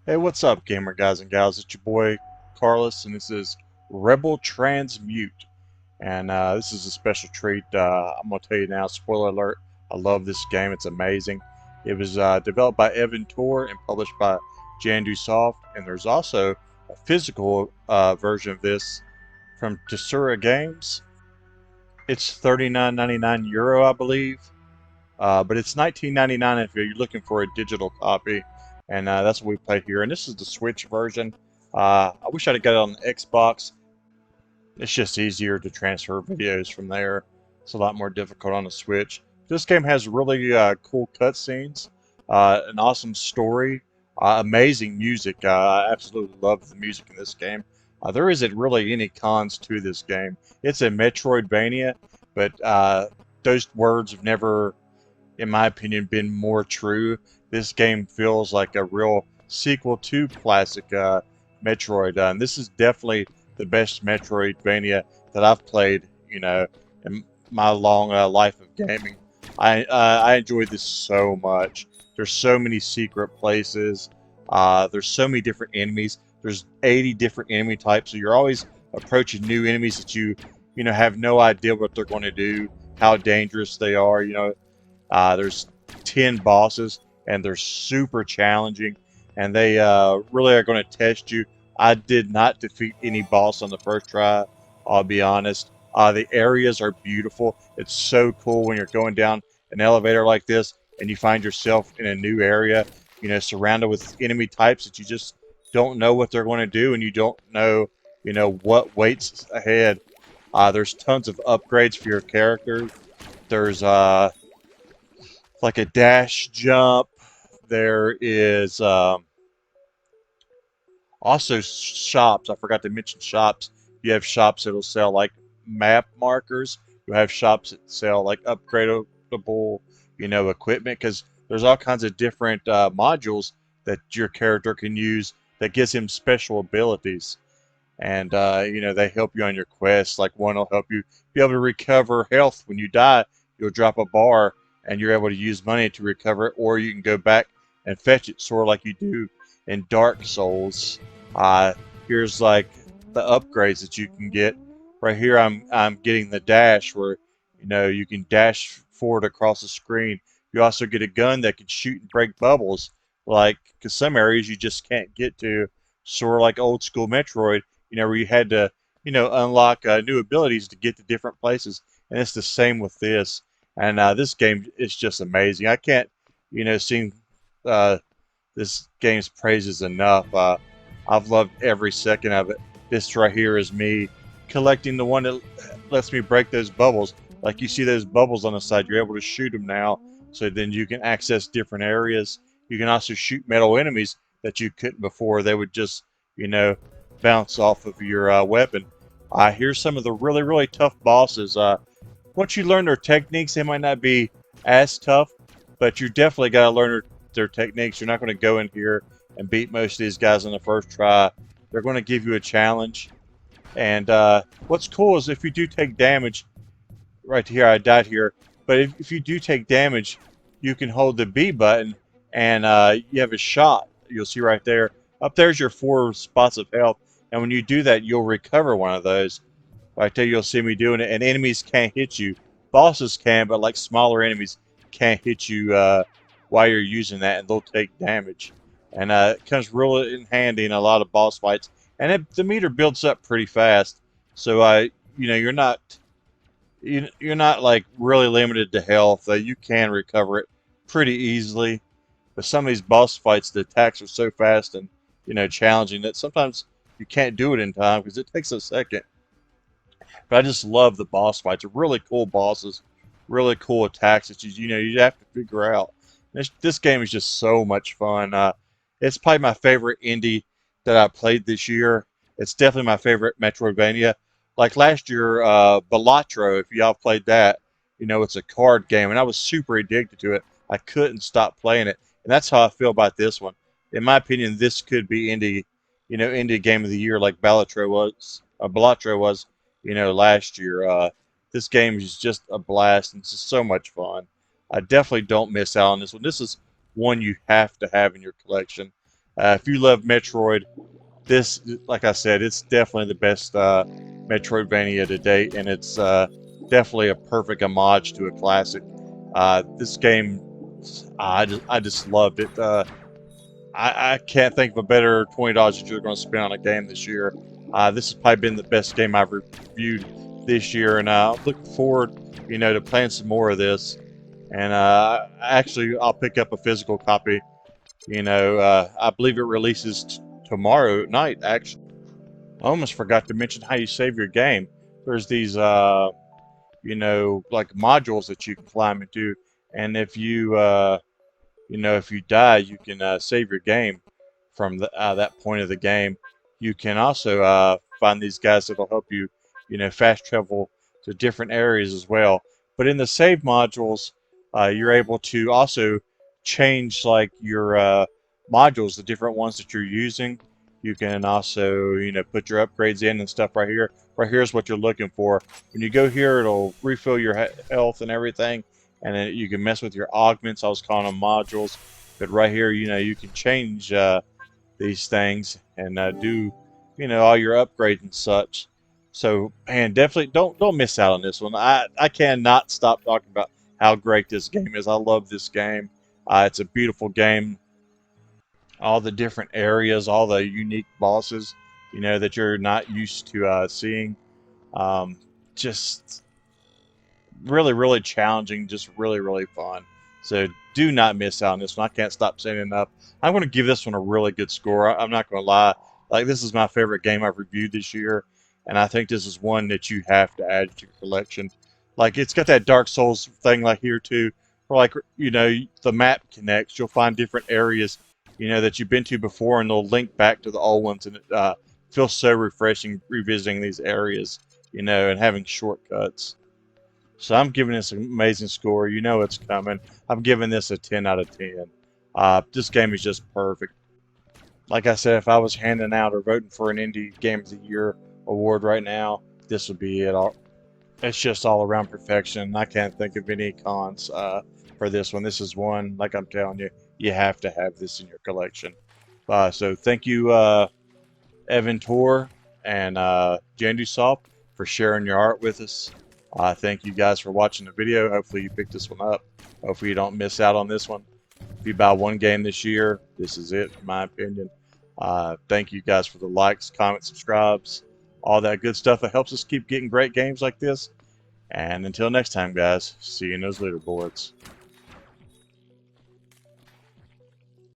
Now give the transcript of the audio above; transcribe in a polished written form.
Hey, what's up, gamer guys and gals? It's your boy Carlos, and this is Rebel Transmute. And this is a special treat. I'm going to tell you now, spoiler alert, I love this game. It's amazing. It was developed by Evan Tor and published by Jandu Soft. And there's also a physical version of this from Tesura Games. It's 39.99 euro, I believe. But it's 19.99 if you're looking for a digital copy, and that's what we play here. And this is the Switch version. I wish I'd got it on the Xbox. It's just easier to transfer videos from there. It's a lot more difficult on the Switch. This game has really cool cutscenes, an awesome story, amazing music. I absolutely love the music in this game. There isn't really any cons to this game. It's a Metroidvania, but those words have never, in my opinion, been more true. This game feels like a real sequel to classic Metroid, and this is definitely the best Metroidvania that I've played, in my long life of gaming. I enjoyed this so much. There's so many secret places. There's so many different enemies. There's 80 different enemy types, so you're always approaching new enemies that you have no idea what they're going to do, how dangerous they are. There's 10 bosses, and they're super challenging, and they really are going to test you. I did not defeat any boss on the first try, I'll be honest. The areas are beautiful. It's so cool when you're going down an elevator like this, and you find yourself in a new area, surrounded with enemy types that you just don't know what they're going to do, and you don't know, what waits ahead. There's tons of upgrades for your character. There's like a dash jump. There is also shops. I forgot to mention shops. You have shops that'll sell like map markers. You have shops that sell like upgradable, equipment, because there's all kinds of different modules that your character can use that gives him special abilities. And they help you on your quest. Like one will help you be able to recover health when you die. You'll drop a bar, and you're able to use money to recover it, or you can go back and fetch it, sort of like you do in Dark Souls. Uh, Here's like the upgrades that you can get. Right here, I'm getting the dash, where you can dash forward across the screen. You also get a gun that can shoot and break bubbles, like, because some areas you just can't get to, sort of like old school Metroid, where you had to, unlock new abilities to get to different places. And it's the same with this. And this game is just amazing. I can't, sing uh, this game's praises enough. I've loved every second of it. This right here is me collecting the one that lets me break those bubbles. Like, you see those bubbles on the side, you're able to shoot them now. So then you can access different areas. You can also shoot metal enemies that you couldn't before. They would just, you know, bounce off of your weapon. Here's some of the really, really tough bosses. Once you learn their techniques, they might not be as tough, but you definitely got to learn their techniques. You're not going to go in here and beat most of these guys on the first try. They're going to give you a challenge. And what's cool is if you do take damage, right here, I died here, but if you do take damage, you can hold the B button, and you have a shot. You'll see right there. Up there's your 4 spots of health, and when you do that, you'll recover one of those. Right there, you'll see me doing it, and enemies can't hit you. Bosses can, but like smaller enemies can't hit you while you're using that, and they'll take damage. And it comes really in handy in a lot of boss fights. And the meter builds up pretty fast, so you're not like really limited to health. You can recover it pretty easily. But some of these boss fights, the attacks are so fast and challenging that sometimes you can't do it in time because it takes a second. But I just love the boss fights. They're really cool bosses, really cool attacks that you have to figure out. This game is just so much fun. It's probably my favorite indie that I played this year. It's definitely my favorite Metroidvania. Like last year, Balatro, if y'all played that, it's a card game, and I was super addicted to it. I couldn't stop playing it, and that's how I feel about this one. In my opinion, this could be indie game of the year, like Balatro was, last year. This game is just a blast, and it's just so much fun. I definitely don't miss out on this one. This is one you have to have in your collection. If you love Metroid, this, like I said, it's definitely the best Metroidvania to date, and it's definitely a perfect homage to a classic. This game, I just loved it. I can't think of a better $20 that you're going to spend on a game this year. This has probably been the best game I've reviewed this year, and looking forward, to playing some more of this. And actually, I'll pick up a physical copy. I believe it releases tomorrow night. Actually, I almost forgot to mention how you save your game. There's these, like modules that you can climb into, and if you die, you can save your game from that point of the game. You can also find these guys that'll help you, fast travel to different areas as well. But in the save modules, you're able to also change like your modules, the different ones that you're using. You can also, put your upgrades in and stuff right here. Right here is what you're looking for. When you go here, it'll refill your health and everything, and then you can mess with your augments. I was calling them modules, but right here, you can change these things and do, all your upgrades and such. So, man, definitely don't miss out on this one. I cannot stop talking about how great this game is. I love this game. It's a beautiful game. All the different areas, all the unique bosses, that you're not used to seeing. Um, just really, really challenging, just really, really fun. So do not miss out on this one. I can't stop saying enough. I'm going to give this one a really good score. I'm not going to lie. Like, this is my favorite game I've reviewed this year, and I think this is one that you have to add to your collection. Like, it's got that Dark Souls thing like here too, where like, the map connects. You'll find different areas, that you've been to before, and they'll link back to the old ones, and it feels so refreshing revisiting these areas, and having shortcuts. So I'm giving this an amazing score. You know it's coming. I'm giving this a 10 out of 10. This game is just perfect. Like I said, if I was handing out or voting for an Indie Game of the Year award right now, this would be it. It's just all around perfection. I can't think of any cons for this one. This is one, like I'm telling you, you have to have this in your collection. So thank you, Evan Tor and Jandusoft, for sharing your art with us. Thank you guys for watching the video. Hopefully you picked this one up. Hopefully you don't miss out on this one. If you buy one game this year, this is it, in my opinion. Thank you guys for the likes, comments, subscribes, all that good stuff. It helps us keep getting great games like this. And until next time, guys, see you in those leaderboards.